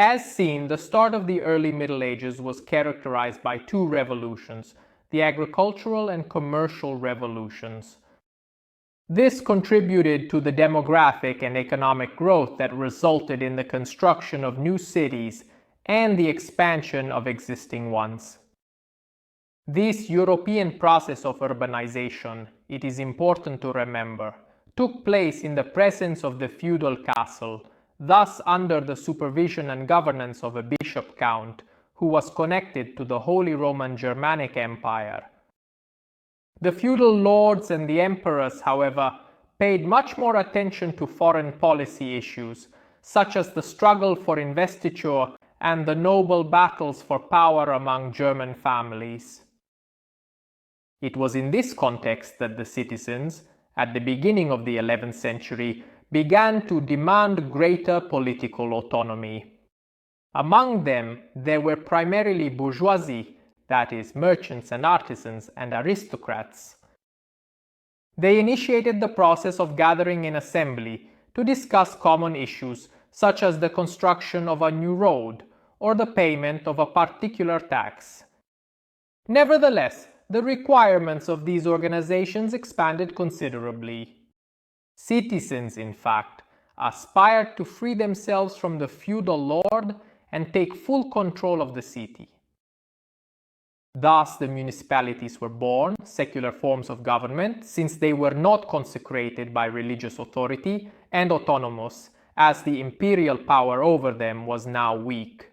As seen, the start of the early Middle Ages was characterized by two revolutions, the agricultural and commercial revolutions. This contributed to the demographic and economic growth that resulted in the construction of new cities and the expansion of existing ones. This European process of urbanization, it is important to remember, took place in the presence of the feudal castle, thus under the supervision and governance of a bishop-count, who was connected to the Holy Roman Germanic Empire. The feudal lords and the emperors, however, paid much more attention to foreign policy issues, such as the struggle for investiture and the noble battles for power among German families. It was in this context that the citizens, at the beginning of the 11th century, began to demand greater political autonomy. Among them, there were primarily bourgeoisie, that is, merchants and artisans and aristocrats. They initiated the process of gathering in assembly to discuss common issues such as the construction of a new road or the payment of a particular tax. Nevertheless, the requirements of these organizations expanded considerably. Citizens, in fact, aspired to free themselves from the feudal lord and take full control of the city. Thus, the municipalities were born, secular forms of government, since they were not consecrated by religious authority, and autonomous, as the imperial power over them was now weak.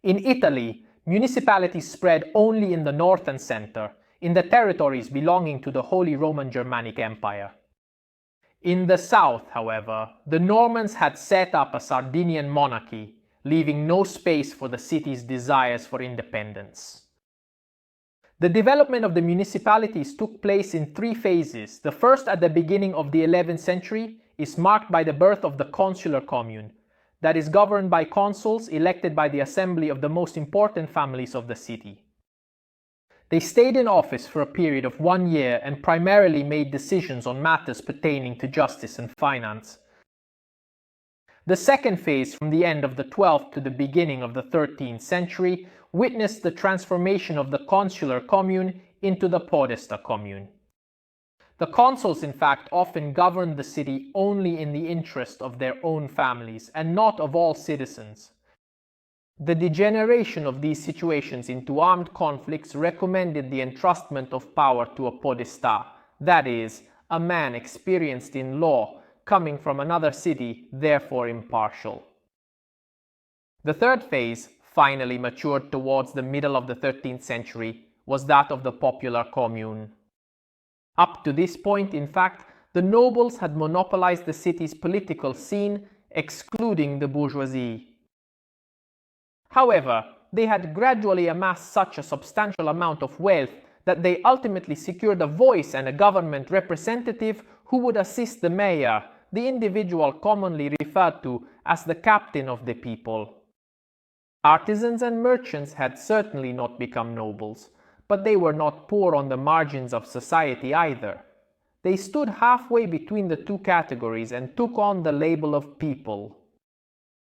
In Italy, municipalities spread only in the north and center, in the territories belonging to the Holy Roman Germanic Empire. In the south, however, the Normans had set up a Sardinian monarchy, leaving no space for the city's desires for independence. The development of the municipalities took place in three phases. The first, at the beginning of the 11th century, is marked by the birth of the consular commune, that is governed by consuls elected by the assembly of the most important families of the city. They stayed in office for a period of 1 year and primarily made decisions on matters pertaining to justice and finance. The second phase, from the end of the 12th to the beginning of the 13th century, witnessed the transformation of the consular commune into the podesta commune. The consuls, in fact, often governed the city only in the interest of their own families and not of all citizens. The degeneration of these situations into armed conflicts recommended the entrustment of power to a podesta, that is, a man experienced in law, coming from another city, therefore impartial. The third phase, finally matured towards the middle of the 13th century, was that of the popular commune. Up to this point, in fact, the nobles had monopolized the city's political scene, excluding the bourgeoisie. However, they had gradually amassed such a substantial amount of wealth that they ultimately secured a voice and a government representative who would assist the mayor, the individual commonly referred to as the captain of the people. Artisans and merchants had certainly not become nobles, but they were not poor on the margins of society either. They stood halfway between the two categories and took on the label of people.